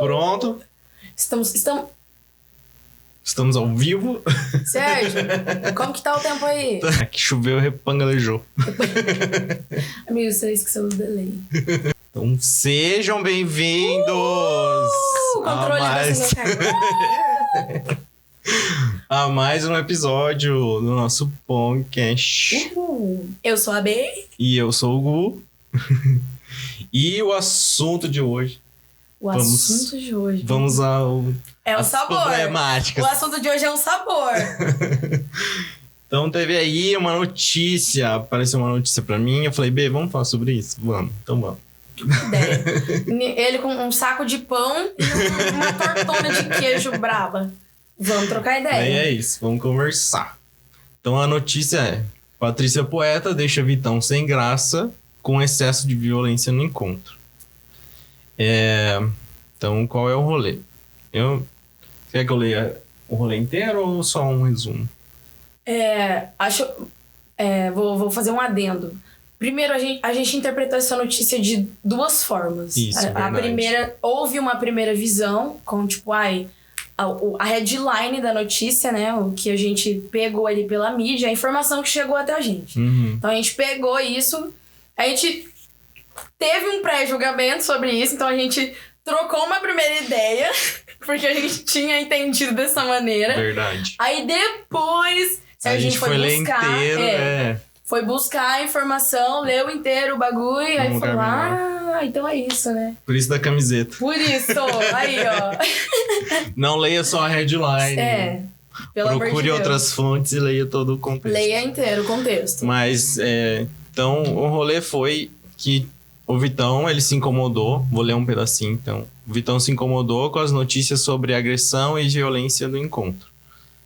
Pronto. Estamos ao vivo. Sérgio, como que tá o tempo aí? Que choveu e repangalejou. Amigo, você esqueceu o delay. Então sejam bem-vindos Controle a mais um episódio do nosso podcast. Eu sou a B. E eu sou o Gu. E o assunto de hoje. Vamos ao... É o sabor. Problemáticas. O assunto de hoje é um sabor. Então teve aí uma notícia. Apareceu uma notícia pra mim. Eu falei, B, vamos falar sobre isso? Vamos. Então vamos. Ideia. Ele com um saco de pão e uma tortona de queijo braba. Vamos trocar ideia. Aí é isso, vamos conversar. Então a notícia é: Patrícia Poeta deixa Vitão sem graça com excesso de violência no encontro. Então qual é o rolê? Quer que eu leia o rolê inteiro ou só um resumo? Vou fazer um adendo. Primeiro, a gente interpretou essa notícia de duas formas. Isso, a primeira, houve uma primeira visão com, tipo, a headline da notícia, né? O que a gente pegou ali pela mídia, a informação que chegou até a gente. Uhum. Então, a gente pegou isso, a gente teve um pré-julgamento sobre isso, então a gente trocou uma primeira ideia, porque a gente tinha entendido dessa maneira. Verdade. Aí, depois, a gente foi ler inteiro, Foi buscar a informação, leu inteiro o bagulho, aí falou, então é isso, né? Por isso da camiseta. Por isso, aí, ó. Não leia só a headline. Pelo amor de Procure Deus. outras fontes e leia todo o contexto. Leia inteiro o contexto. Mas, então, o rolê foi que o Vitão, ele se incomodou. Vou ler um pedacinho, então. O Vitão se incomodou com as notícias sobre agressão e violência do encontro.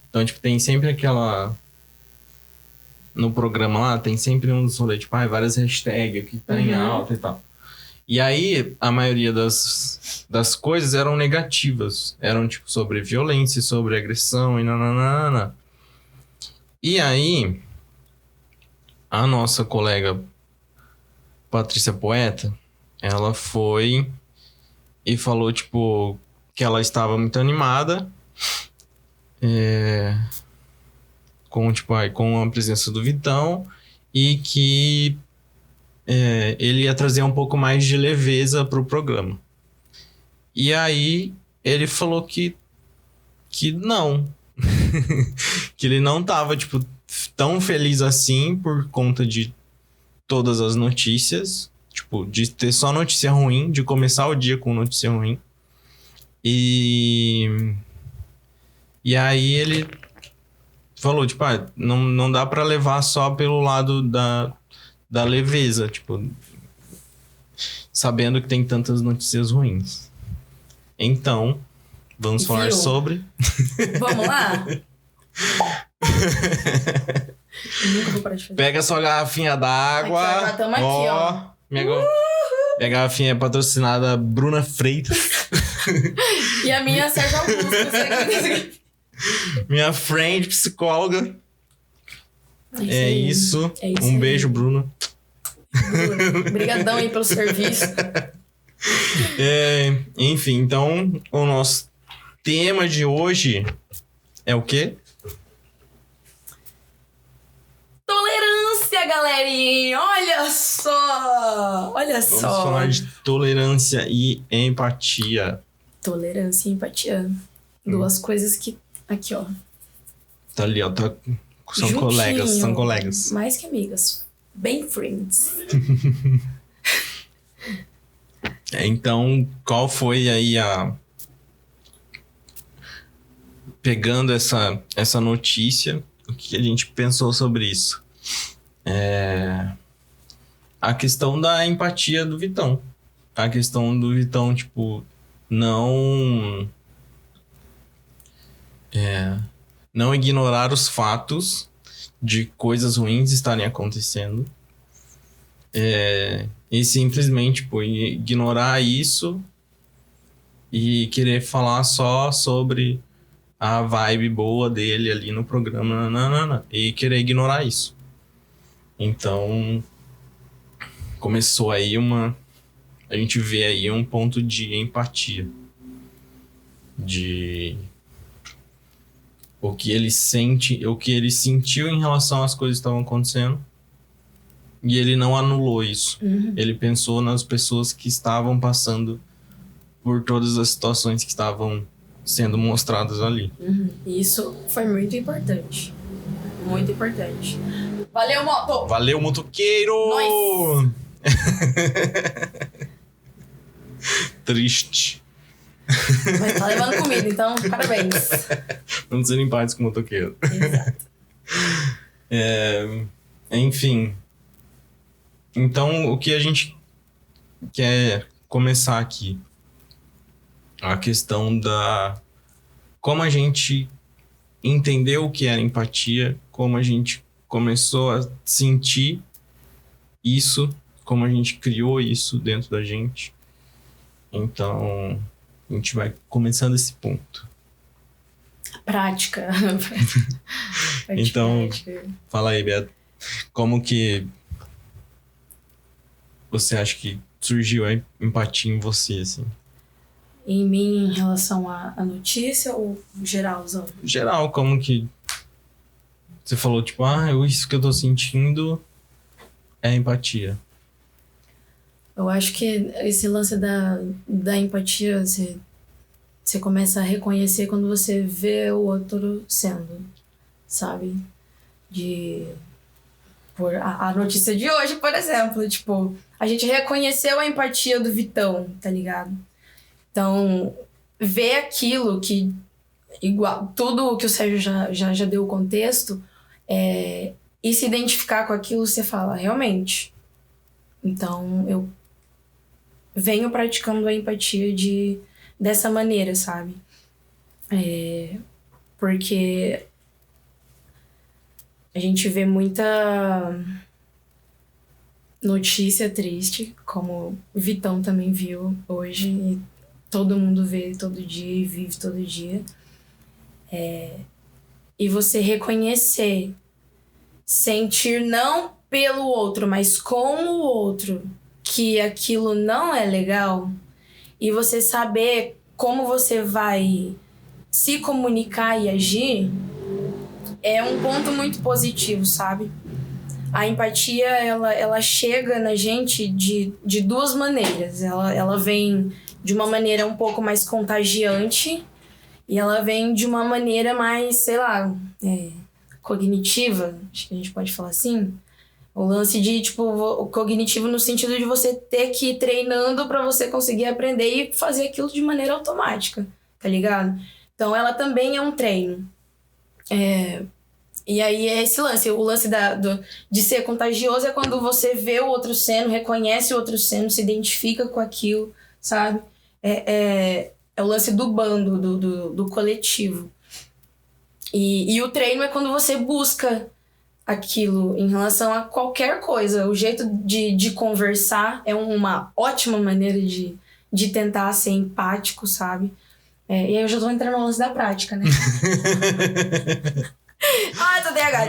Então, tipo, tem sempre aquela... No programa lá, tem sempre uns rolês, tipo, várias hashtags que tá em alta e tal. E aí, a maioria das coisas eram negativas. Eram, tipo, sobre violência, sobre agressão e nananana. E aí, a nossa colega Patrícia Poeta, ela foi e falou, tipo, que ela estava muito animada com a presença do Vitão e que ele ia trazer um pouco mais de leveza pro programa. E aí ele falou que não. Que ele não tava, tipo, tão feliz assim por conta de todas as notícias. Tipo, de ter só notícia ruim, de começar o dia com notícia ruim. E aí ele falou, tipo, não dá pra levar só pelo lado da leveza, tipo, sabendo que tem tantas notícias ruins. Então, vamos falar sobre... Vamos lá? Nunca vou parar de fazer. Pega sua garrafinha d'água. Já estamos aqui, ó. Minha garrafinha é patrocinada Bruna Freitas. E a minha Sérgio Augusto. Minha friend, psicóloga. É isso. Um aí. beijo, Bruno. Obrigadão aí pelo serviço. Enfim, então, o nosso tema de hoje é o quê? Tolerância, galerinha! Olha só! Vamos falar de tolerância e empatia. Tolerância e empatia. Duas coisas que... Aqui, ó. Tá ali, ó. São juntinho, colegas. Mais que amigas. Bem friends. Então, qual foi aí pegando essa notícia, o que a gente pensou sobre isso? A questão da empatia do Vitão. A questão do Vitão, tipo, não ignorar os fatos de coisas ruins estarem acontecendo. E simplesmente, tipo, ignorar isso e querer falar só sobre a vibe boa dele ali no programa, e querer ignorar isso. Então, começou aí a gente vê aí um ponto de empatia. de o que ele sente, o que ele sentiu em relação às coisas que estavam acontecendo. E ele não anulou isso. Ele pensou nas pessoas que estavam passando por todas as situações que estavam sendo mostradas ali. Isso foi muito importante. Muito importante. Valeu, moto! Valeu, motoqueiro! Nós! Triste. Mas tá levando comida, então parabéns. Vamos ser empáticos com o motoqueiro. Exato. Enfim. Então, o que a gente quer começar aqui? A questão da... Como a gente entendeu o que era empatia, como a gente começou a sentir isso, como a gente criou isso dentro da gente. Então, a gente vai começando esse ponto. Prática. Então, prática. Fala aí, Beto. Como que você acha que surgiu a empatia em você, assim? Em mim, em relação à notícia ou geralzão? Geral, como que você falou, tipo, isso que eu tô sentindo é empatia. Eu acho que esse lance da empatia, você começa a reconhecer quando você vê o outro sendo, sabe? Por a notícia de hoje, por exemplo, tipo, a gente reconheceu a empatia do Vitão, tá ligado? Então, ver aquilo que, igual, tudo o que o Sérgio já deu o contexto, e se identificar com aquilo, você fala, realmente. Então, eu venho praticando a empatia dessa maneira, sabe? Porque a gente vê muita notícia triste, como o Vitão também viu hoje, e todo mundo vê todo dia e vive todo dia. E você reconhecer, sentir não pelo outro, mas com o outro, que aquilo não é legal, e você saber como você vai se comunicar e agir, é um ponto muito positivo, sabe? A empatia, ela chega na gente de duas maneiras. Ela vem de uma maneira um pouco mais contagiante e ela vem de uma maneira mais, sei lá, cognitiva, acho que a gente pode falar assim. O lance de, tipo, o cognitivo no sentido de você ter que ir treinando pra você conseguir aprender e fazer aquilo de maneira automática, tá ligado? Então, ela também é um treino. E aí, é esse lance. O lance de ser contagioso é quando você vê o outro sendo, reconhece o outro sendo, se identifica com aquilo, sabe? É o lance do bando, do coletivo. E o treino é quando você busca aquilo em relação a qualquer coisa. O jeito de conversar é uma ótima maneira de tentar ser empático, sabe? E aí eu já tô entrando no lance da prática, né? Tô TDAH.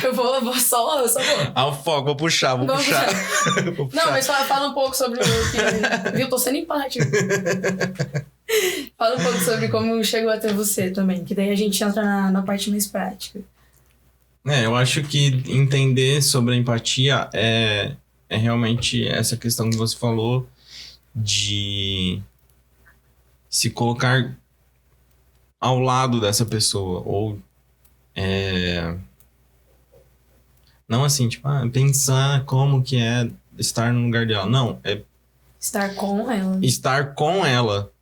Eu vou só vou. Foco, vou puxar. Vou puxar. Não, mas fala um pouco sobre o que... Viu? Tô sendo empático. Fala um pouco sobre como chegou até você também, que daí a gente entra na parte mais prática. Eu acho que entender sobre a empatia é realmente essa questão que você falou de se colocar ao lado dessa pessoa, ou não assim, tipo, pensar como que é estar no lugar dela. Não, é estar com ela. Estar com ela.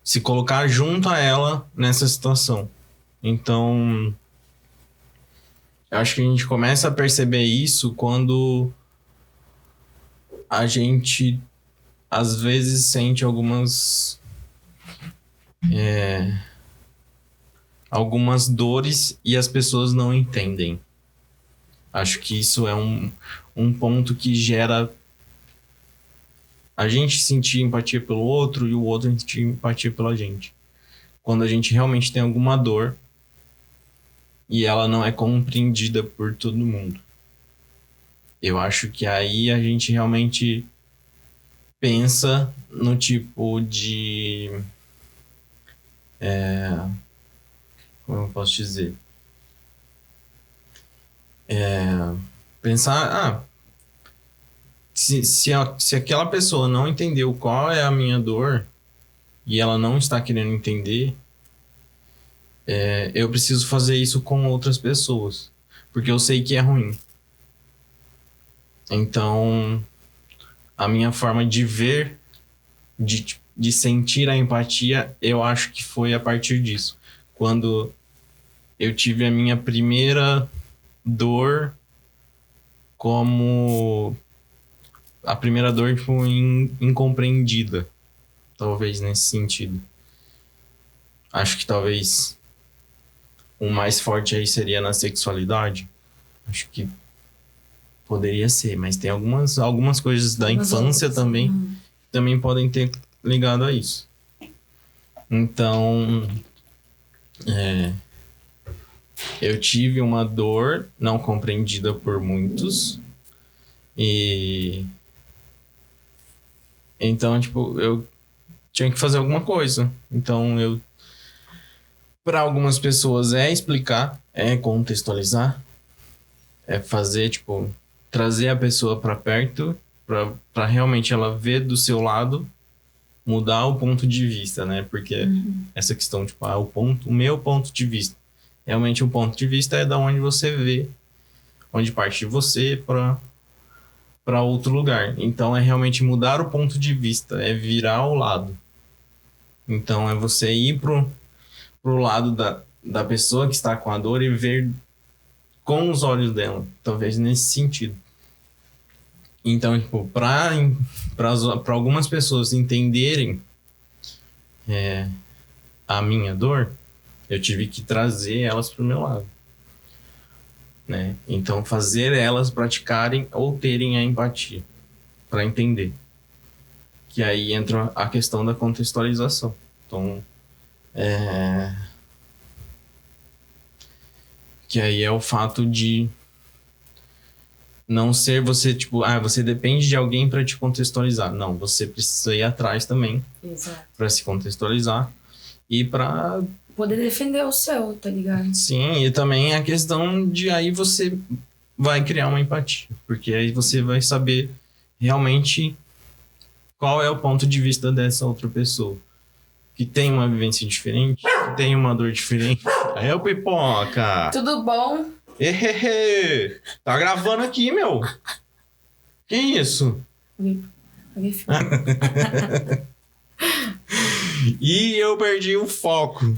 Se colocar junto a ela nessa situação. Então, eu acho que a gente começa a perceber isso quando a gente, às vezes, sente algumas dores e as pessoas não entendem. Acho que isso é um ponto que gera a gente sentir empatia pelo outro e o outro sentir empatia pela gente. Quando a gente realmente tem alguma dor e ela não é compreendida por todo mundo. Eu acho que aí a gente realmente pensa no tipo de... como eu posso dizer? Pensar, se aquela pessoa não entendeu qual é a minha dor e ela não está querendo entender, eu preciso fazer isso com outras pessoas, porque eu sei que é ruim. Então, a minha forma de ver, de sentir a empatia, eu acho que foi a partir disso. Quando eu tive a minha primeira dor como... A primeira dor, tipo, incompreendida. Talvez nesse sentido. Acho que talvez o mais forte aí seria na sexualidade. Acho que poderia ser, mas tem algumas coisas da infância também podem ter ligado a isso. Então, eu tive uma dor não compreendida por muitos. E então, tipo, eu tinha que fazer alguma coisa. Então, para algumas pessoas explicar, contextualizar, fazer, tipo, trazer a pessoa para perto, para realmente ela ver do seu lado, mudar o ponto de vista, né? Porque essa questão, tipo, o meu ponto de vista. Realmente o ponto de vista é da onde você vê, onde parte de você para outro lugar. Então é realmente mudar o ponto de vista, é virar ao lado. Então é você ir pro lado da pessoa que está com a dor e ver com os olhos dela, talvez nesse sentido. Então, tipo, para algumas pessoas entenderem a minha dor, eu tive que trazer elas pro meu lado, né? Então, fazer elas praticarem ou terem a empatia para entender. Que aí entra a questão da contextualização. Então, que aí é o fato de não ser você, tipo, você depende de alguém para te contextualizar. Não, você precisa ir atrás também para se contextualizar e para poder defender o seu, tá ligado? Sim, e também a questão de aí você vai criar uma empatia, porque aí você vai saber realmente qual é o ponto de vista dessa outra pessoa, que tem uma vivência diferente, que tem uma dor diferente. Aí é o Pipoca! Tudo bom? Ehehe! Tá gravando aqui, meu! Que isso? E eu perdi o foco.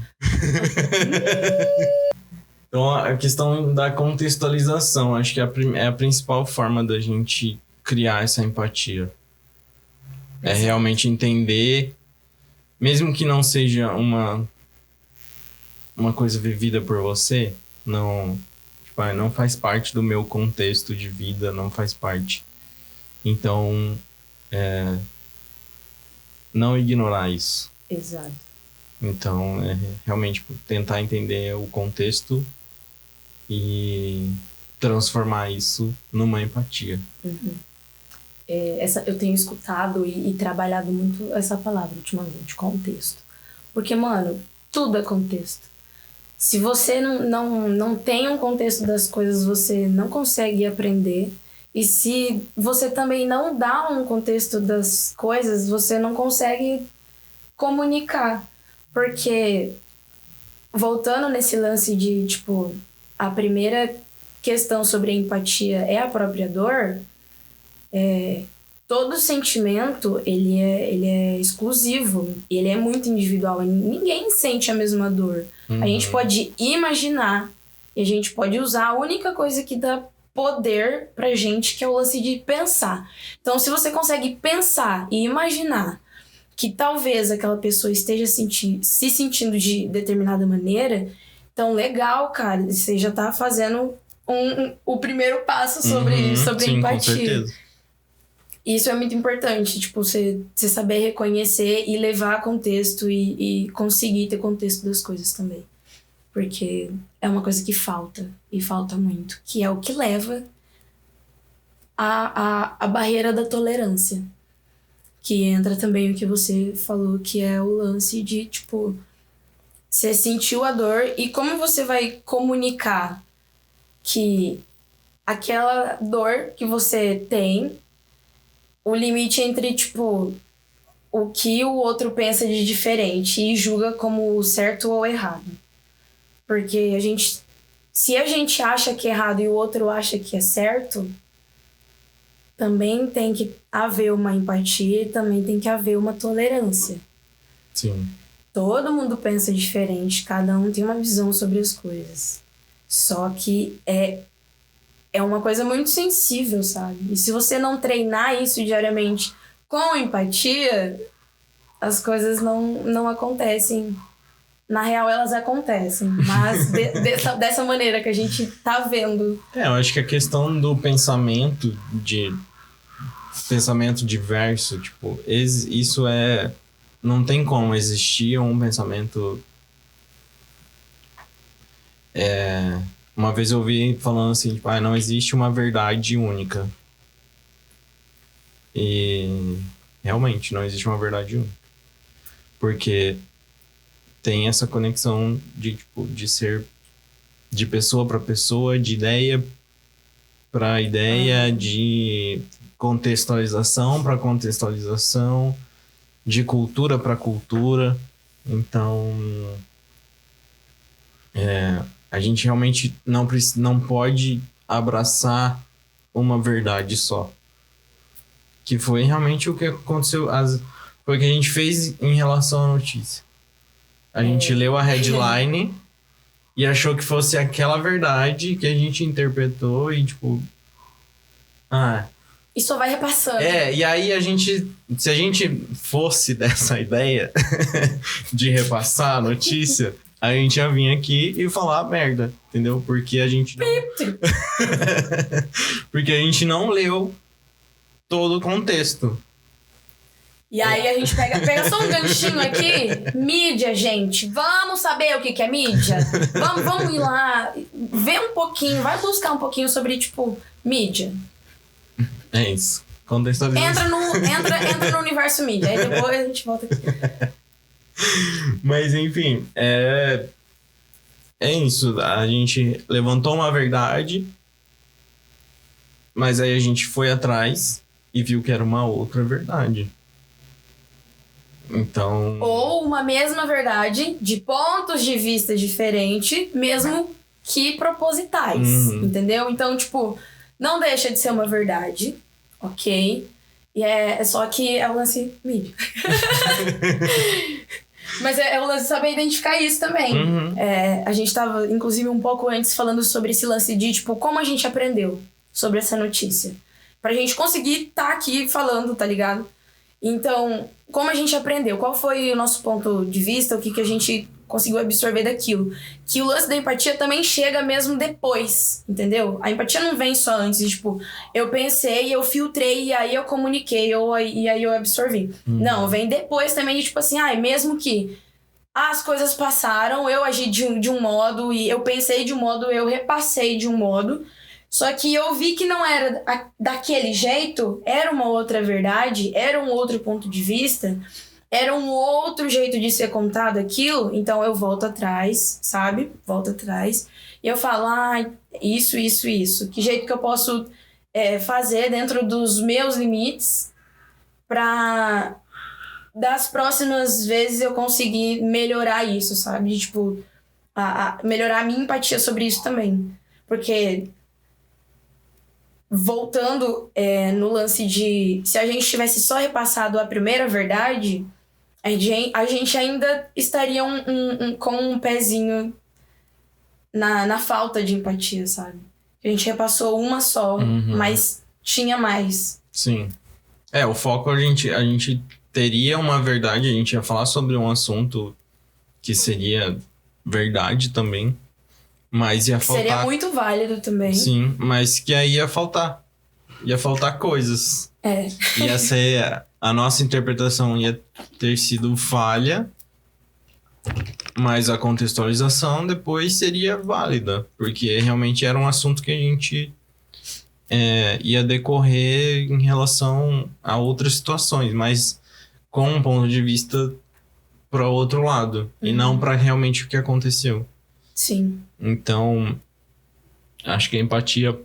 Então, a questão da contextualização, acho que é a principal forma da gente criar essa empatia. É realmente entender, mesmo que não seja uma coisa vivida por você, não faz parte do meu contexto de vida, não faz parte. Então, não ignorar isso. Exato. Então, realmente tentar entender o contexto e transformar isso numa empatia. Eu tenho escutado e trabalhado muito essa palavra ultimamente, contexto. Porque, mano, tudo é contexto. Se você não tem um contexto das coisas, você não consegue aprender. E se você também não dá um contexto das coisas, você não consegue comunicar. Porque, voltando nesse lance de, tipo, a primeira questão sobre a empatia é a própria dor, todo sentimento, ele é exclusivo, ele é muito individual, ninguém sente a mesma dor. A gente pode imaginar e a gente pode usar a única coisa que dá poder pra gente, que é o lance de pensar. Então, se você consegue pensar e imaginar que talvez aquela pessoa esteja se sentindo de determinada maneira, então legal, cara, você já tá fazendo o primeiro passo sobre a empatia. Com certeza. Isso é muito importante, tipo, você saber reconhecer e levar contexto e conseguir ter contexto das coisas também. Porque é uma coisa que falta, e falta muito, que é o que leva a barreira da tolerância. Que entra também o que você falou, que é o lance de, tipo, você sentiu a dor e como você vai comunicar que aquela dor que você tem, o limite entre, tipo, o que o outro pensa de diferente e julga como certo ou errado. Porque se a gente acha que é errado e o outro acha que é certo, também tem que haver uma empatia e também tem que haver uma tolerância. Sim. Todo mundo pensa diferente, cada um tem uma visão sobre as coisas. Só que é uma coisa muito sensível, sabe? E se você não treinar isso diariamente com empatia, as coisas não acontecem. Na real, elas acontecem, mas dessa maneira que a gente tá vendo. Eu acho que a questão do pensamento diverso, tipo, isso é... Não tem como existir um pensamento... Uma vez eu ouvi falando assim, tipo, não existe uma verdade única. E realmente não existe uma verdade única. Porque tem essa conexão de ser de pessoa para pessoa, de ideia para ideia, de contextualização para contextualização, de cultura para cultura. Então, a gente realmente não pode abraçar uma verdade só. Que foi realmente o que aconteceu, foi o que a gente fez em relação à notícia. A gente leu a headline e achou que fosse aquela verdade que a gente interpretou e tipo... E só vai repassando. E aí se a gente fosse dessa ideia de repassar a notícia, a gente ia vir aqui e falar merda, entendeu? Porque a gente não... Porque a gente não leu todo o contexto. E aí a gente pega só um ganchinho aqui. Mídia, gente. Vamos saber o que é mídia? Vamos ir lá, ver um pouquinho, vai buscar um pouquinho sobre, tipo, mídia. É isso. Contextualização. Entra no universo mídia. Aí depois a gente volta aqui. Mas, enfim, é isso. A gente levantou uma verdade, mas aí a gente foi atrás e viu que era uma outra verdade. Então... Ou uma mesma verdade de pontos de vista diferentes, mesmo que propositais, entendeu? Então, tipo, não deixa de ser uma verdade, ok? E é só que é o lance mídia. Mas é o lance de saber identificar isso também. A gente tava, inclusive, um pouco antes falando sobre esse lance de, tipo, como a gente aprendeu sobre essa notícia. Pra gente conseguir tá aqui falando, tá ligado? Então, como a gente aprendeu? Qual foi o nosso ponto de vista? O que a gente conseguiu absorver daquilo? Que o lance da empatia também chega mesmo depois, entendeu? A empatia não vem só antes, tipo, eu pensei, eu filtrei e aí eu comuniquei, e aí eu absorvi. Não, vem depois também de tipo assim, mesmo que as coisas passaram, eu agi de um modo, e eu pensei de um modo, eu repassei de um modo. Só que eu vi que não era daquele jeito, era uma outra verdade, era um outro ponto de vista, era um outro jeito de ser contado aquilo, então eu volto atrás, sabe? Volto atrás. E eu falo, isso. Que jeito que eu posso fazer dentro dos meus limites pra das próximas vezes eu conseguir melhorar isso, sabe? De, tipo, melhorar a minha empatia sobre isso também. Porque... Voltando no lance de... Se a gente tivesse só repassado a primeira verdade, a gente ainda estaria com um pezinho na falta de empatia, sabe? A gente repassou uma só, mas tinha mais. Sim. O foco a gente teria uma verdade, a gente ia falar sobre um assunto que seria verdade também. Mas ia faltar... Seria muito válido também. Sim, mas que aí ia faltar. Ia faltar coisas. Ia ser... A nossa interpretação ia ter sido falha, mas a contextualização depois seria válida. Porque realmente era um assunto que a gente ia decorrer em relação a outras situações, mas com um ponto de vista para outro lado, e não para realmente o que aconteceu. Sim. Então, acho que a empatia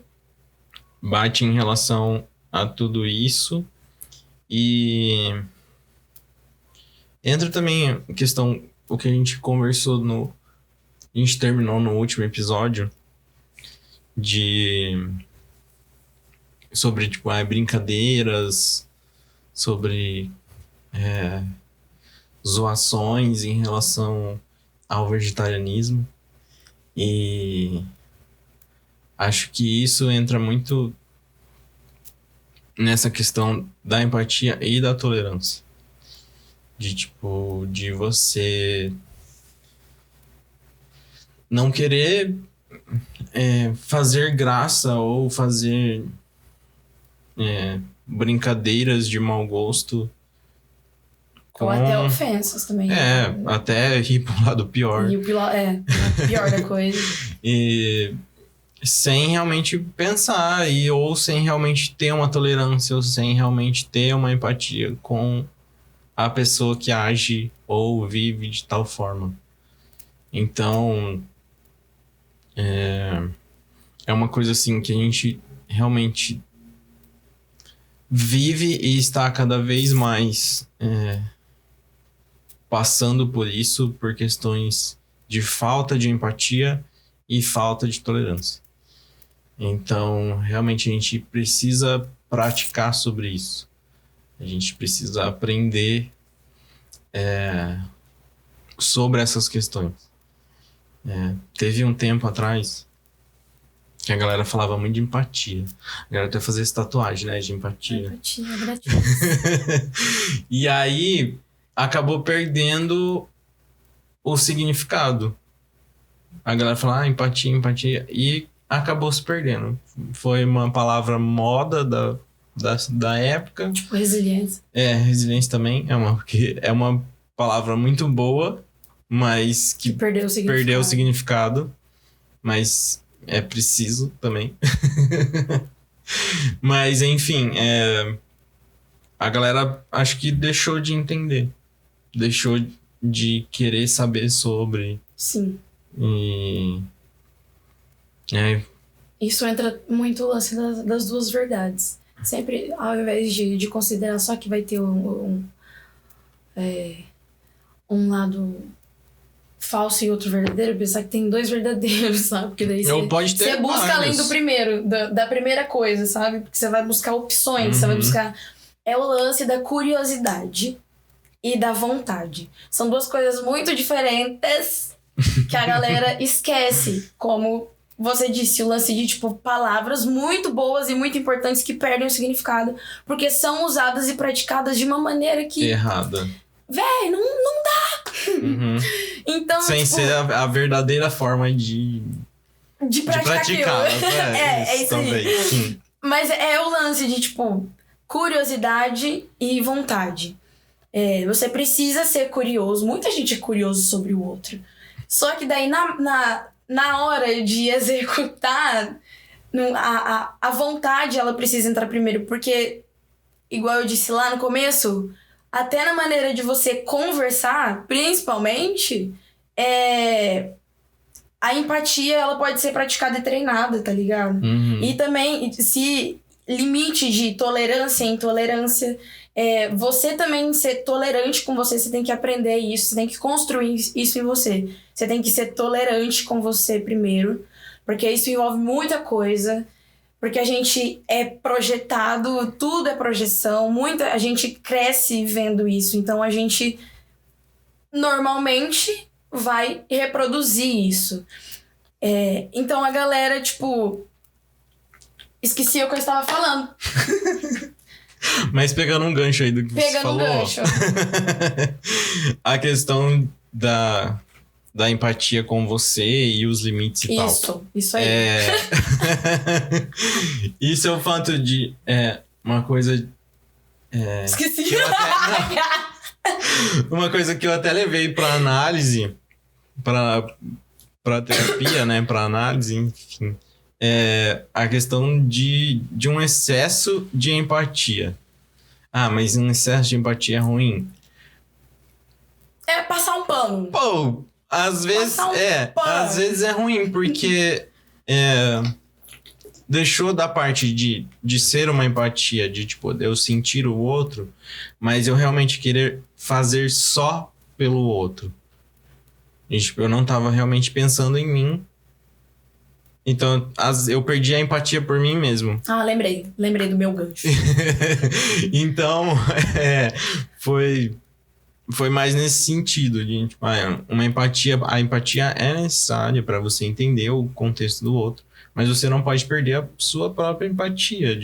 bate em relação a tudo isso. E entra também a questão, o que a gente conversou a gente terminou no último episódio, sobre, tipo, brincadeiras, sobre zoações em relação ao vegetarianismo. E acho que isso entra muito nessa questão da empatia e da tolerância. De você não querer fazer graça ou fazer brincadeiras de mau gosto. Ou até ofensas também. Até rir pro lado pior. E o pior da coisa. E sem realmente pensar, ou sem realmente ter uma tolerância, ou sem realmente ter uma empatia com a pessoa que age ou vive de tal forma. Então, é uma coisa assim que a gente realmente vive e está cada vez mais passando por isso, por questões de falta de empatia e falta de tolerância. Então, realmente a gente precisa praticar sobre isso. A gente precisa aprender sobre essas questões. Teve um tempo atrás que a galera falava muito de empatia. A galera até fazia essa tatuagem, né? De empatia. Empatia, gratidão. E aí, acabou perdendo o significado. A galera fala, empatia, empatia. E acabou se perdendo. Foi uma palavra moda da época. Tipo, resiliência. Resiliência também. É uma palavra muito boa, mas que perdeu o significado. Mas é preciso também. Mas, enfim, a galera acho que deixou de entender. Deixou de querer saber sobre. Sim. E... Isso entra muito no lance das duas verdades. Sempre, ao invés de considerar só que vai ter um lado falso e outro verdadeiro, pensar que tem dois verdadeiros, sabe? Porque daí você busca além do primeiro, da primeira coisa, sabe? Porque você vai buscar opções, você vai buscar... É o lance da curiosidade e da vontade. São duas coisas muito diferentes que a galera esquece, como você disse, o lance de, tipo, palavras muito boas e muito importantes que perdem o significado, porque são usadas e praticadas de uma maneira que... errada. Véi, não dá! Então, sem tipo, ser a verdadeira forma de praticar. Isso isso também. aí. Sim. Mas é o lance de, tipo, curiosidade e vontade. Você precisa ser curioso. Muita gente é curioso sobre o outro. Só que daí, na hora de executar, a vontade, ela precisa entrar primeiro. Porque, igual eu disse lá no começo, até na maneira de você conversar, principalmente, a empatia, ela pode ser praticada e treinada, tá ligado? E também, se limite de tolerância e intolerância, você também ser tolerante com você tem que aprender isso, você tem que construir isso em você. Você tem que ser tolerante com você primeiro, porque isso envolve muita coisa, porque a gente é projetado, tudo é projeção, a gente cresce vendo isso, então a gente normalmente vai reproduzir isso. Então a galera, tipo... Esqueci o que eu estava falando. Mas pegando um gancho aí do que você falou. Pegando um gancho. A questão da empatia com você e os limites e tal. Isso aí. Isso é o fato de... uma coisa... Esqueci. Uma coisa que eu até levei pra análise, pra terapia, né? Pra análise, enfim. a questão de um excesso de empatia. Ah, mas um excesso de empatia é ruim? É passar um pano. Pô, às vezes às vezes é ruim, porque deixou da parte de ser uma empatia, de tipo, eu sentir o outro, mas eu realmente querer fazer só pelo outro. E, tipo, eu não tava realmente pensando em mim. Então, eu perdi a empatia por mim mesmo. Ah, lembrei do meu gancho. Então, foi mais nesse sentido, de tipo, uma empatia. A empatia é necessária para você entender o contexto do outro, mas você não pode perder a sua própria empatia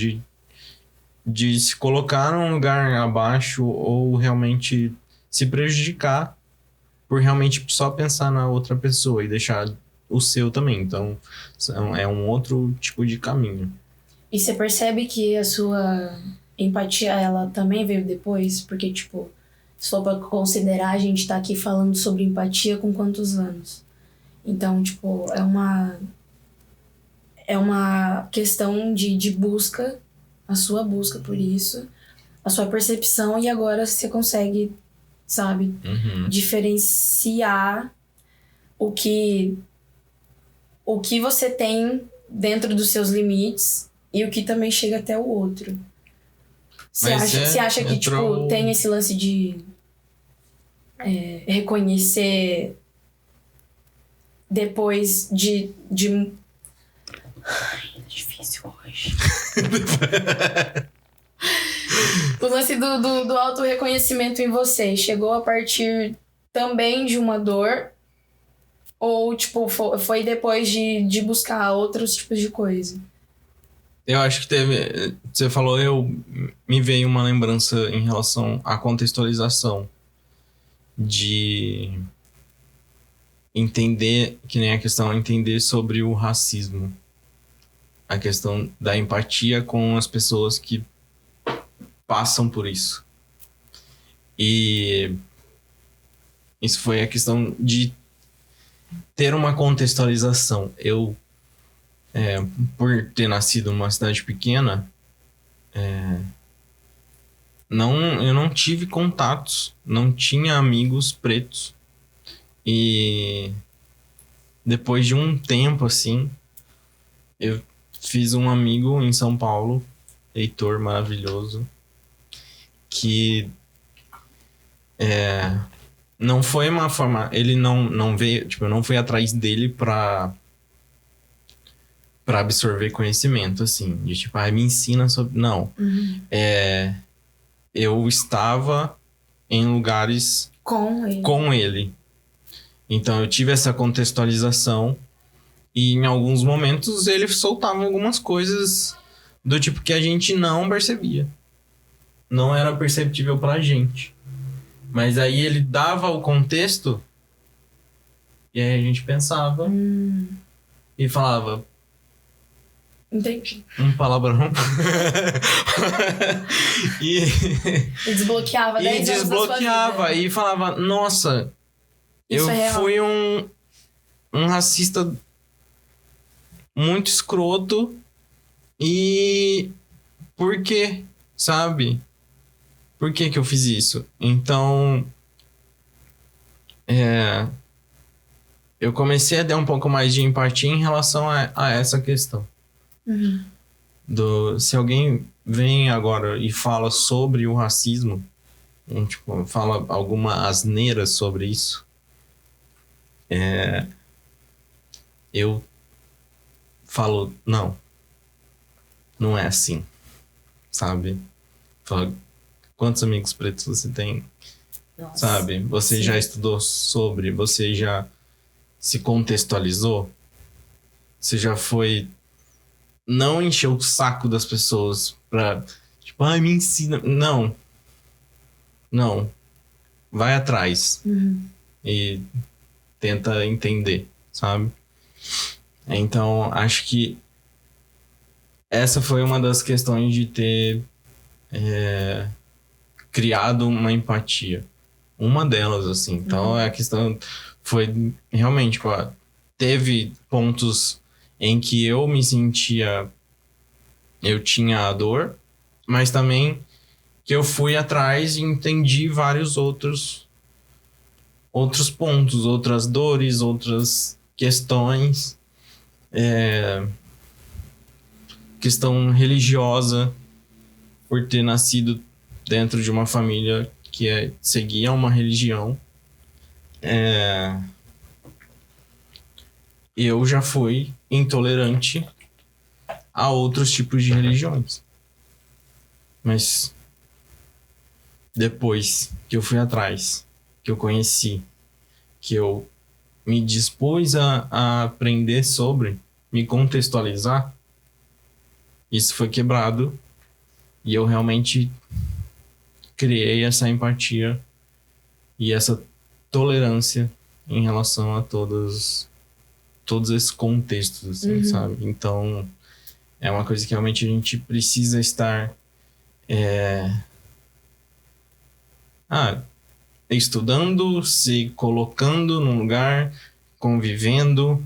de se colocar num lugar abaixo ou realmente se prejudicar por realmente só pensar na outra pessoa e deixar o seu também. Então, é um outro tipo de caminho. E você percebe que a sua empatia, ela também veio depois? Porque, tipo, se for pra considerar, a gente tá aqui falando sobre empatia com quantos anos? Então, tipo, é uma questão de busca, a sua busca por isso, a sua percepção, e agora você consegue, sabe, diferenciar o que você tem dentro dos seus limites e o que também chega até o outro. Você acha que, tipo, tem esse lance de reconhecer depois de... Ai, é difícil hoje. O lance do auto-reconhecimento em você chegou a partir também de uma dor? Ou, tipo, foi depois de buscar outros tipos de coisa? Eu acho que teve... Você falou, me veio uma lembrança em relação à contextualização. De entender, que nem a questão, entender sobre o racismo. A questão da empatia com as pessoas que passam por isso. E isso foi a questão de ter uma contextualização. Eu, por ter nascido numa cidade pequena, eu não tive contatos, não tinha amigos pretos. E depois de um tempo, assim, eu fiz um amigo em São Paulo, Heitor, maravilhoso, que não foi uma forma... Ele não veio... Tipo, eu não fui atrás dele pra absorver conhecimento, assim. De tipo, me ensina sobre... Não. Eu estava em lugares com ele. Então, eu tive essa contextualização e em alguns momentos ele soltava algumas coisas do tipo que a gente não percebia. Não era perceptível pra gente. Mas aí ele dava o contexto e aí a gente pensava e falava... Entendi. Um palavrão. E desbloqueava 10 anos desbloqueava e falava, nossa, isso eu fui um racista muito escroto e por quê? Sabe? Por que eu fiz isso? Então, eu comecei a dar um pouco mais de empatia em relação a essa questão. Se alguém vem agora e fala sobre o racismo, tipo, fala alguma asneira sobre isso, eu falo, não é assim, sabe? Falo, quantos amigos pretos você tem? Nossa, sabe? Você já estudou sobre, você já se contextualizou? Você já foi... Não encher o saco das pessoas pra... Tipo, me ensina... Não. Vai atrás. E tenta entender, sabe? Então, acho que essa foi uma das questões de ter criado uma empatia. Uma delas, assim. Então, a questão foi realmente... teve pontos em que eu me sentia... Eu tinha a dor, mas também que eu fui atrás e entendi vários outros pontos, outras dores, outras questões. Questão religiosa, por ter nascido dentro de uma família que seguia uma religião. Eu já fui intolerante a outros tipos de religiões. Mas depois que eu fui atrás, que eu conheci, que eu me dispus a aprender sobre, me contextualizar, isso foi quebrado e eu realmente criei essa empatia e essa tolerância em relação a todos esses contextos, assim, sabe? Então, é uma coisa que realmente a gente precisa estar estudando, se colocando num lugar, convivendo,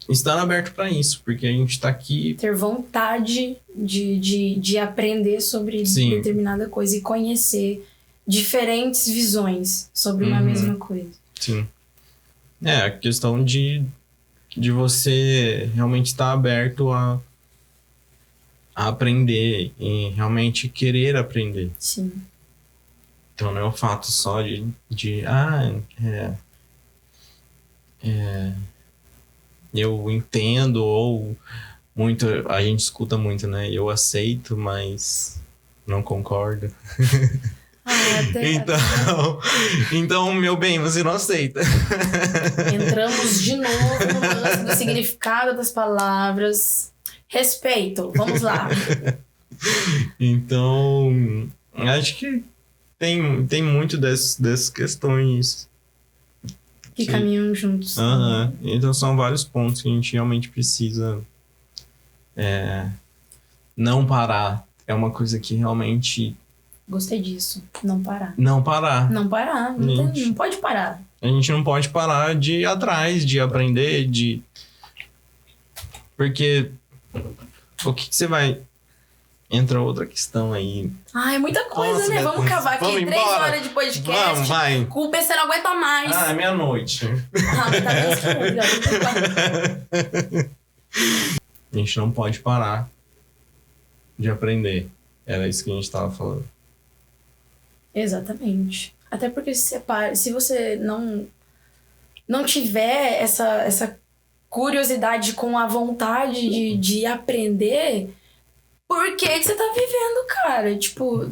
estar aberto para isso, porque a gente tá aqui... Ter vontade de aprender sobre Sim. determinada coisa e conhecer diferentes visões sobre uma mesma coisa. Sim. A questão de você realmente estar aberto a aprender e realmente querer aprender. Sim. Então não é o fato só de eu entendo, ou muito, a gente escuta muito, né? Eu aceito, mas não concordo. Então, meu bem, você não aceita. Entramos de novo no lance do significado das palavras. Respeito, vamos lá. Então, acho que tem muito dessas questões que caminham juntos. Então são vários pontos que a gente realmente precisa não parar. É uma coisa que realmente... Gostei disso. Não parar. Não parar. Não parar. Não pode parar. A gente não pode parar de ir atrás, de aprender, Porque o que você vai... Entra outra questão aí. É muita coisa, né? Vamos cavar aqui 3 horas de podcast. Vamos, vai. O PC não aguenta mais. É meia-noite. A gente não pode parar de aprender. Era isso que a gente tava falando. Exatamente. Até porque se você não tiver essa curiosidade com a vontade de aprender, por que você tá vivendo, cara? Tipo,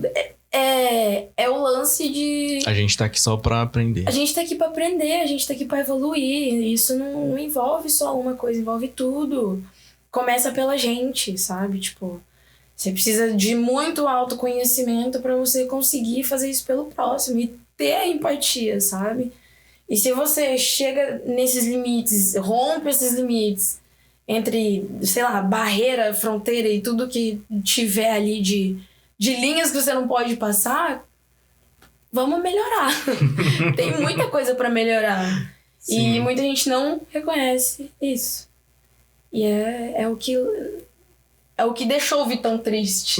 é o lance de... A gente tá aqui só pra aprender. A gente tá aqui pra aprender, a gente tá aqui pra evoluir. Isso não envolve só uma coisa, envolve tudo. Começa pela gente, sabe? Tipo... Você precisa de muito autoconhecimento para você conseguir fazer isso pelo próximo e ter a empatia, sabe? E se você chega nesses limites, rompe esses limites entre, sei lá, barreira, fronteira e tudo que tiver ali de linhas que você não pode passar, vamos melhorar. Tem muita coisa para melhorar. Sim. E muita gente não reconhece isso. E é o que deixou o Vitão triste.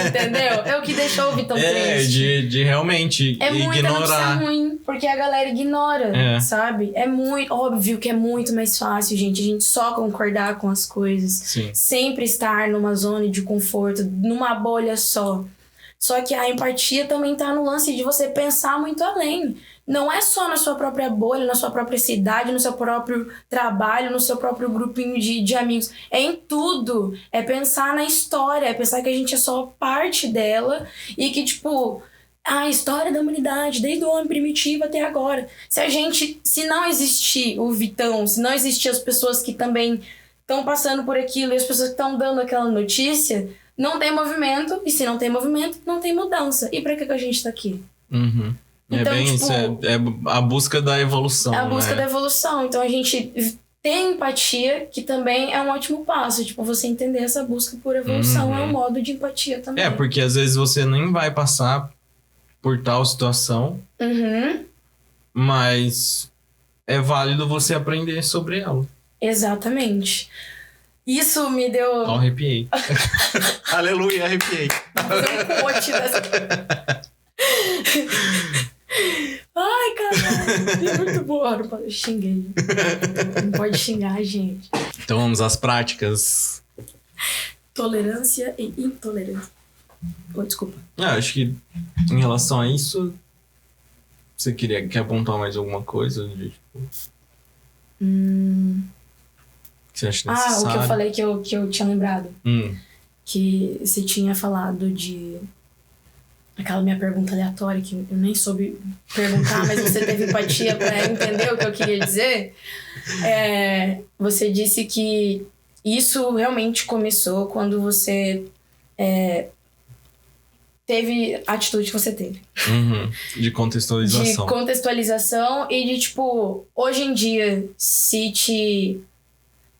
Entendeu? É o que deixou o Vitão triste. De realmente ignorar. Muita notícia ruim, porque a galera ignora, sabe? É muito óbvio que é muito mais fácil, gente. A gente só concordar com as coisas. Sim. Sempre estar numa zona de conforto, numa bolha só. Só que a empatia também tá no lance de você pensar muito além. Não é só na sua própria bolha, na sua própria cidade, no seu próprio trabalho, no seu próprio grupinho de amigos. É em tudo. É pensar na história, é pensar que a gente é só parte dela e que, tipo, a história da humanidade, desde o homem primitivo até agora. Se não existir o Vitão, se não existir as pessoas que também estão passando por aquilo e as pessoas que estão dando aquela notícia, não tem movimento. E se não tem movimento, não tem mudança. E pra que a gente tá aqui? Uhum. Então, bem tipo, isso, é a busca da evolução. É a busca da evolução. Então a gente tem empatia, que também é um ótimo passo. Tipo, você entender essa busca por evolução é um modo de empatia também. Porque às vezes você nem vai passar por tal situação, mas é válido você aprender sobre ela. Exatamente. Isso me deu... Ó, arrepiei. Aleluia, arrepiei. Vou fazer um quote dessa... Ai, caralho. É muito boa. Não pode... Xinguei. Não pode xingar, gente. Então vamos às práticas. Tolerância e intolerância. Oh, desculpa. Acho que em relação a isso, você quer apontar mais alguma coisa? De, tipo, que você acha necessário? O que eu falei que eu tinha lembrado. Que você tinha falado de... Aquela minha pergunta aleatória que eu nem soube perguntar, mas você teve empatia pra entender o que eu queria dizer. Você disse que isso realmente começou quando você teve a atitude que você teve. De contextualização. De contextualização e de, tipo, hoje em dia, se te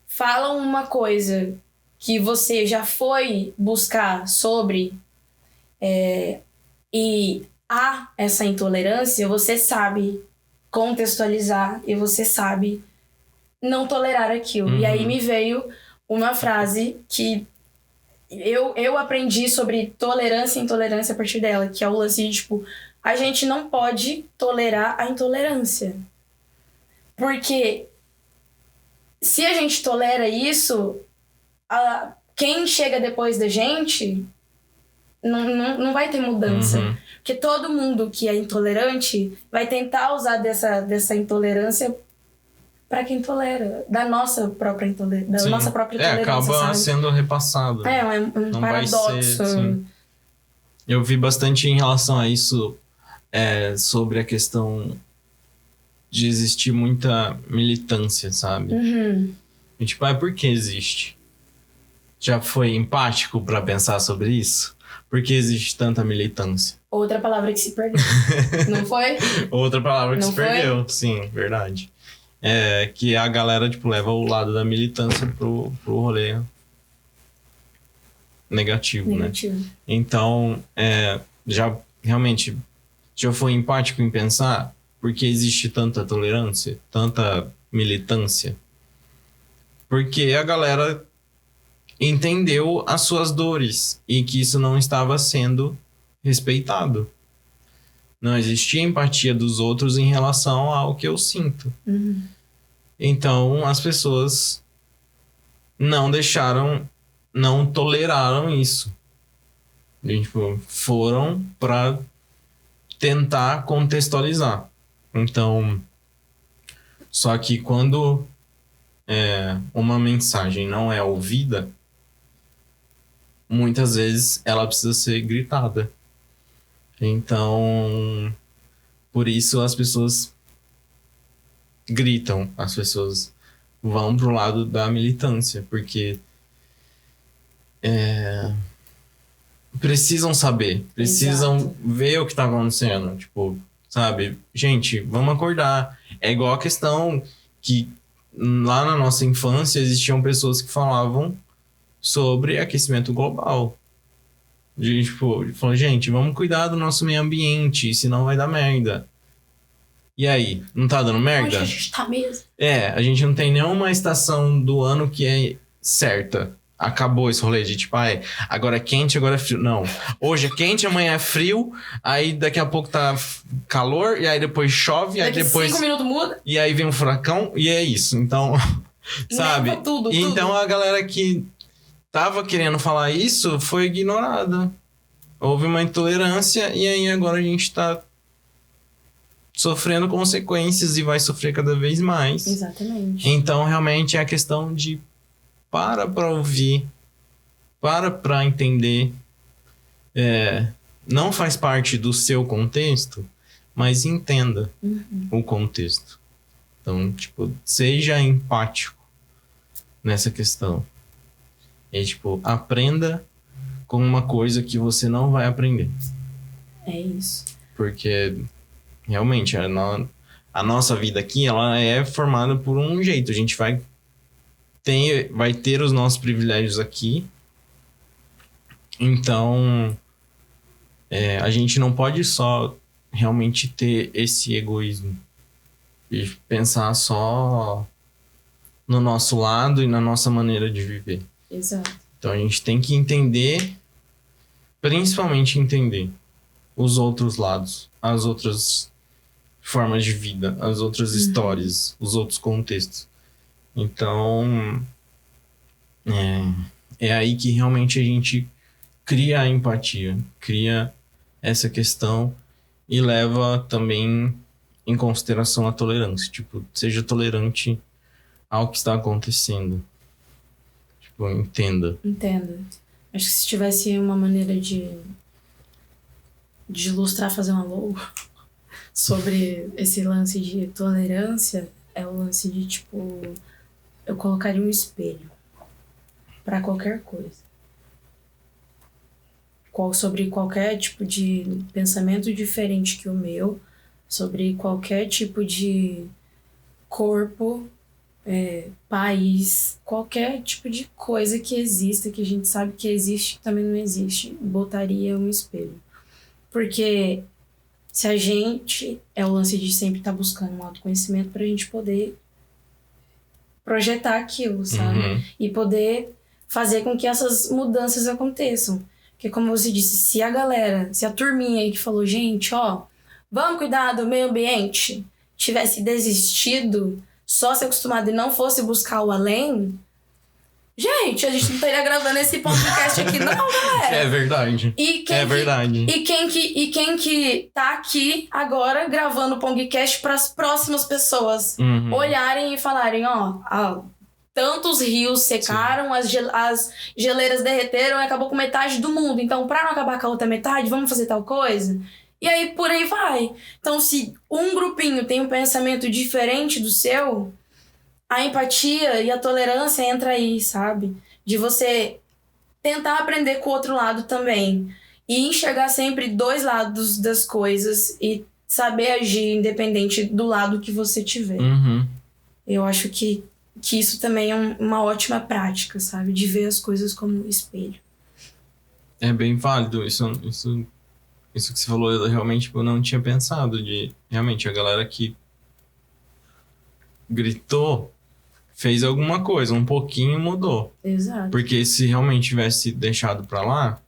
falam uma coisa que você já foi buscar sobre e há essa intolerância, você sabe contextualizar e você sabe não tolerar aquilo. E aí me veio uma frase que eu aprendi sobre tolerância e intolerância a partir dela, que é o lance de, tipo, a gente não pode tolerar a intolerância. Porque se a gente tolera isso, quem chega depois da gente não vai ter mudança. Porque todo mundo que é intolerante vai tentar usar dessa intolerância para quem tolera, da nossa própria intolerância. Da nossa própria tolerância, acaba sabe? sendo repassado. É um paradoxo. Eu vi bastante em relação a isso, sobre a questão de existir muita militância, sabe? E, tipo, por que existe? Já foi empático para pensar sobre isso? Por que existe tanta militância? Outra palavra que se perdeu. Não foi? Outra palavra que Não se perdeu, sim, verdade. Que a galera, tipo, leva o lado da militância pro rolê negativo, né? Então, realmente, já foi empático em pensar por que existe tanta tolerância, tanta militância? Porque a galera entendeu as suas dores e que isso não estava sendo respeitado. Não existia empatia dos outros em relação ao que eu sinto. Então, as pessoas não toleraram isso. E, tipo, foram para tentar contextualizar. Então, só que quando uma mensagem não é ouvida, muitas vezes ela precisa ser gritada. Então, por isso as pessoas gritam, as pessoas vão pro lado da militância, porque precisam saber, precisam ver o que tá acontecendo, tipo, sabe? Gente, vamos acordar. É igual a questão que lá na nossa infância existiam pessoas que falavam sobre aquecimento global. Tipo, falando, gente, vamos cuidar do nosso meio ambiente, senão vai dar merda. E aí, não tá dando merda? Onde a gente tá mesmo? A gente não tem nenhuma estação do ano que é certa. Acabou esse rolê de tipo, agora é quente, agora é frio. Não. Hoje é quente, amanhã é frio, aí daqui a pouco tá calor, e aí depois chove, aí depois 5 minutos muda. E aí vem um furacão, e é isso. Então, sabe? Tudo. Então a galera que tava querendo falar isso foi ignorada. Houve uma intolerância, e aí agora a gente tá sofrendo consequências e vai sofrer cada vez mais. Exatamente. Então, realmente, é a questão de para ouvir, para entender. Não faz parte do seu contexto, mas entenda o contexto. Então, tipo, seja empático nessa questão. E, tipo, aprenda com uma coisa que você não vai aprender. É isso. Porque, realmente, a nossa vida aqui, ela é formada por um jeito. A gente vai ter os nossos privilégios aqui. Então, a gente não pode só realmente ter esse egoísmo e pensar só no nosso lado e na nossa maneira de viver. Exato. Então a gente tem que entender, principalmente entender os outros lados, as outras formas de vida, as outras histórias, os outros contextos. Então, é aí que realmente a gente cria a empatia, cria essa questão e leva também em consideração a tolerância. Tipo, seja tolerante ao que está acontecendo. Tipo, entenda. Entendo. Acho que se tivesse uma maneira de ilustrar, fazer uma logo sobre esse lance de tolerância, é o lance de, tipo, eu colocaria um espelho para qualquer coisa. Sobre qualquer tipo de pensamento diferente que o meu, sobre qualquer tipo de corpo, país, qualquer tipo de coisa que exista, que a gente sabe que existe, que também não existe, botaria um espelho. Porque se a gente, é o lance de sempre estar buscando um autoconhecimento pra gente poder projetar aquilo, sabe? E poder fazer com que essas mudanças aconteçam. Porque como você disse, se a turminha aí que falou, gente, ó, vamos cuidar do meio ambiente, tivesse desistido, só se acostumado e não fosse buscar o além, gente, a gente não estaria gravando esse podcast aqui não, galera. É verdade. Verdade. E quem que tá aqui agora gravando o Pongcast para as próximas pessoas olharem e falarem, ó, tantos rios secaram, as geleiras derreteram e acabou com metade do mundo. Então, pra não acabar com a outra metade, vamos fazer tal coisa? E aí, por aí vai. Então, se um grupinho tem um pensamento diferente do seu, a empatia e a tolerância entra aí, sabe? De você tentar aprender com o outro lado também. E enxergar sempre dois lados das coisas e saber agir independente do lado que você tiver. Eu acho que isso também é uma ótima prática, sabe? De ver as coisas como espelho. É bem válido. Isso que você falou, eu realmente não tinha pensado. Realmente, a galera que gritou fez alguma coisa, um pouquinho mudou. Exato. Porque se realmente tivesse deixado pra lá,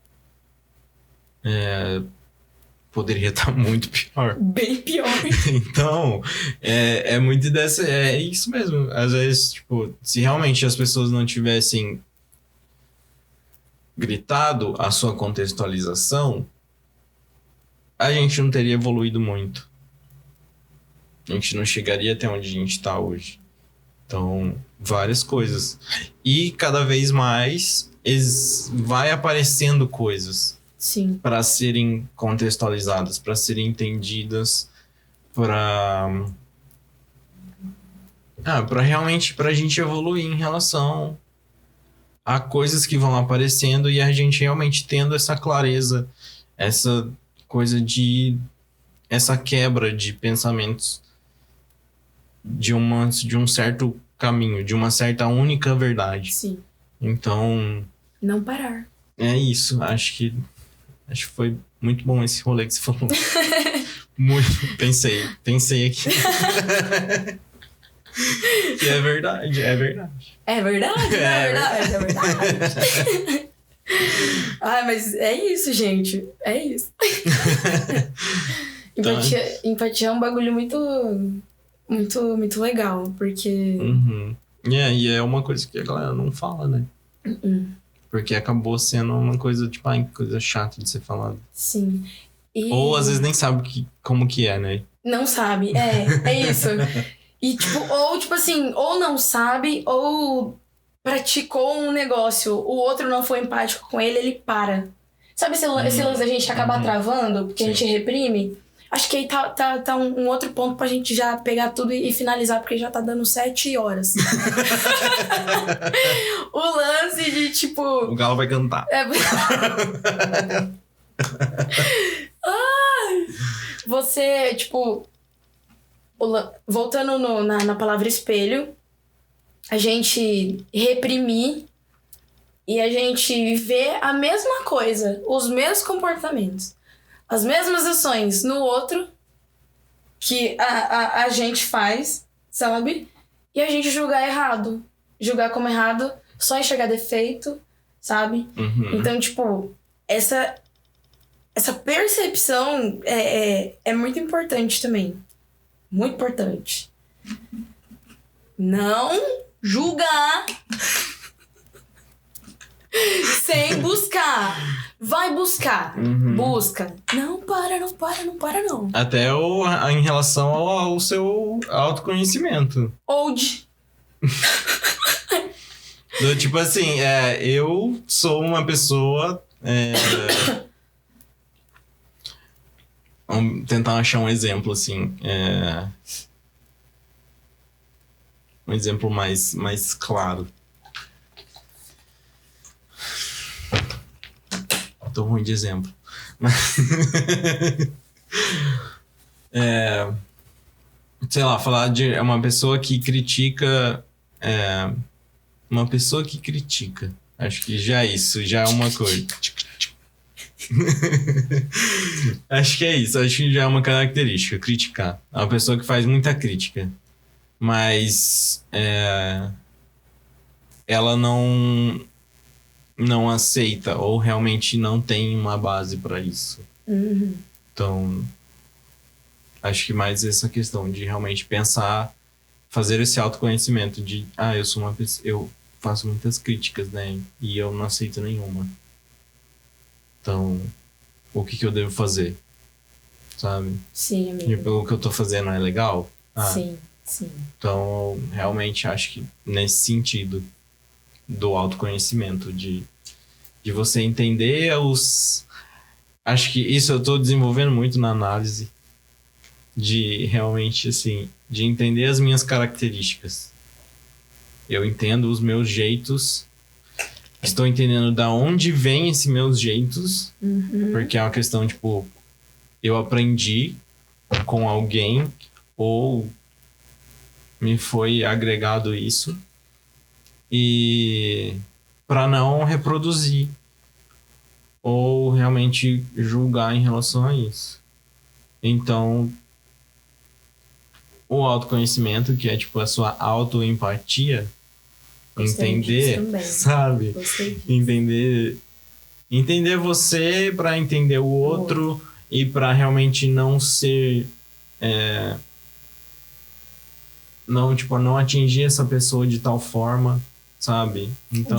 poderia estar muito pior. Bem pior. Então, é muito dessa... É isso mesmo. Às vezes, tipo, se realmente as pessoas não tivessem gritado a sua contextualização, a gente não teria evoluído muito. A gente não chegaria até onde a gente está hoje. Então, várias coisas. E cada vez mais vai aparecendo coisas. Sim. Para serem contextualizadas, para serem entendidas, para realmente para a gente evoluir em relação a coisas que vão aparecendo e a gente realmente tendo essa clareza, essa coisa essa quebra de pensamentos de um certo caminho, de uma certa única verdade. Sim. Então, não parar. É isso, acho que foi muito bom esse rolê que você falou. Muito. Pensei aqui. E é verdade. É verdade. Mas é isso, gente. É isso. Empatia é um bagulho muito, muito, muito legal, porque... E é uma coisa que a galera não fala, né? Porque acabou sendo uma coisa, tipo, coisa chata de ser falada. Sim. Ou às vezes nem sabe como que é, né? Não sabe, é isso. E ou não sabe, ou praticou um negócio, o outro não foi empático com ele, ele para. Sabe esse lance da gente acabar travando, porque a gente reprime? Acho que aí tá um outro ponto pra gente já pegar tudo e finalizar, porque já tá dando 7 horas. O lance de, tipo... O galo vai cantar. Você, tipo... Voltando na palavra espelho, a gente reprimir e a gente ver a mesma coisa, os mesmos comportamentos, as mesmas ações no outro que a gente faz, sabe? E a gente julgar errado. julgar como errado, só enxergar defeito, sabe? Então, tipo, essa percepção é muito importante também. Muito importante. Não julgar sem buscar. Vai buscar. Busca. Não para. Até em relação ao seu autoconhecimento. Tipo assim, eu sou uma pessoa... Vamos tentar achar um exemplo, assim. Um exemplo mais claro. Tô ruim de exemplo. Sei lá, falar de uma pessoa que critica... uma pessoa que critica. Acho que isso já é uma coisa. Acho que é isso. Acho que já é uma característica, criticar. É uma pessoa que faz muita crítica. Mas ela não aceita ou realmente não tem uma base para isso. Então, acho que mais essa questão de realmente pensar, fazer esse autoconhecimento de, eu sou uma pessoa, eu faço muitas críticas, né? E eu não aceito nenhuma. Então, o que eu devo fazer? Sabe? Sim, amigo. E o que eu tô fazendo é legal? Sim. Então, realmente acho que nesse sentido do autoconhecimento, de você entender Acho que isso eu tô desenvolvendo muito na análise, de realmente, assim, de entender as minhas características. Eu entendo os meus jeitos, estou entendendo da onde vem esses meus jeitos, porque é uma questão, tipo, eu aprendi com alguém ou me foi agregado isso, e para não reproduzir ou realmente julgar em relação a isso. Então, o autoconhecimento, que é tipo a sua autoempatia, entender, sabe? Entender você para entender o outro e para realmente não ser não atingir essa pessoa de tal forma, sabe? Então,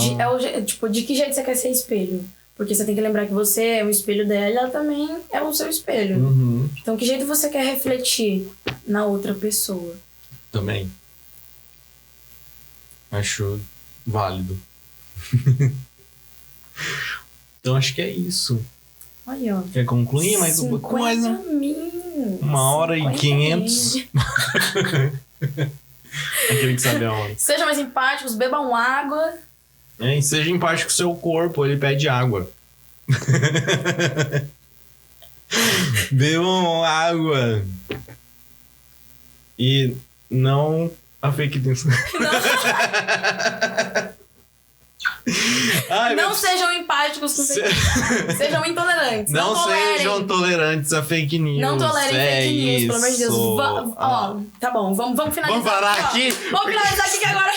de que jeito você quer ser espelho? Porque você tem que lembrar que você é um espelho dela e ela também é o seu espelho. Então, que jeito você quer refletir na outra pessoa? Também. Acho válido. Então, acho que é isso. Olha, ó. Quer concluir mais um pouco? Mais 1h500. Aquele que sabe a hora. Sejam mais empáticos, bebam água. E seja empático com o seu corpo, ele pede água. Bebam água. E não a fake news. Não sejam empáticos com fake news. Sejam intolerantes. Não sejam tolerantes a fake news. Não tolerem fake news, pelo amor de Deus. Tá bom, vamos finalizar. Vamos parar aqui? Vamos finalizar aqui que agora...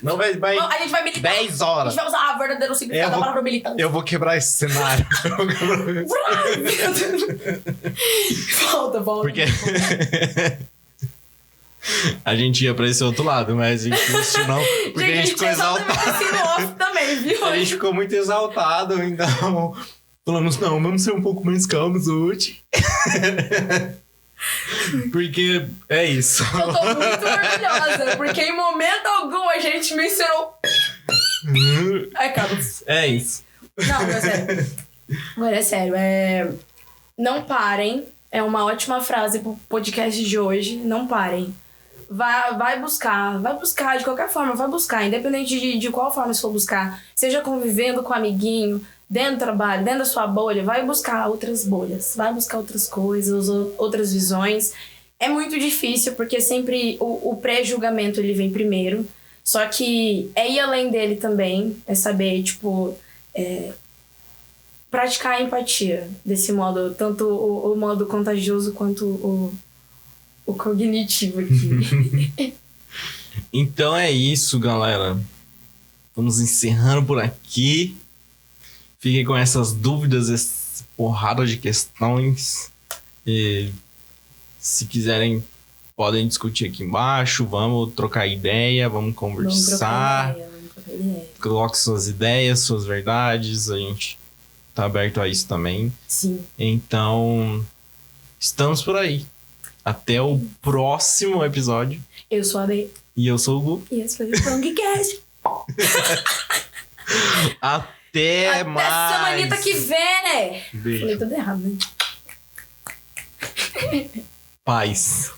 Não vai... A gente vai militar. 10 horas. A gente vai usar a verdadeira significado da palavra militante. Eu vou quebrar esse cenário. Volta. Porque... A gente ia pra esse outro lado, mas a gente desistiu não. Porque a gente ficou exaltado. Também, viu? A gente ficou muito exaltado, então... Falamos, não, vamos ser um pouco mais calmos hoje. Porque é isso. Eu tô muito orgulhosa, porque em momento algum a gente mencionou... Ai, Carlos. É isso. Não, mas agora é sério. Não parem. É uma ótima frase pro podcast de hoje. Não parem. Vai buscar de qualquer forma, vai buscar, independente de qual forma você for buscar, seja convivendo com um amiguinho, dentro do trabalho, dentro da sua bolha, vai buscar outras bolhas, vai buscar outras coisas, outras visões. É muito difícil, porque sempre o pré-julgamento ele vem primeiro, só que é ir além dele também, é saber, praticar a empatia desse modo, tanto o modo contagioso quanto o cognitivo aqui. Então é isso, galera. Vamos encerrando por aqui. Fiquem com essas dúvidas, essa porrada de questões. E se quiserem, podem discutir aqui embaixo. Vamos trocar ideia, vamos conversar. Vamos trocar ideia. Coloque suas ideias, suas verdades. A gente tá aberto a isso também. Sim. Então, estamos por aí. Até o próximo episódio. Eu sou a B. E eu sou o Gu. E esse foi o Pongcast. Até mais. Até semanita que vem, né? Beijo. Falei tudo errado, né? Paz.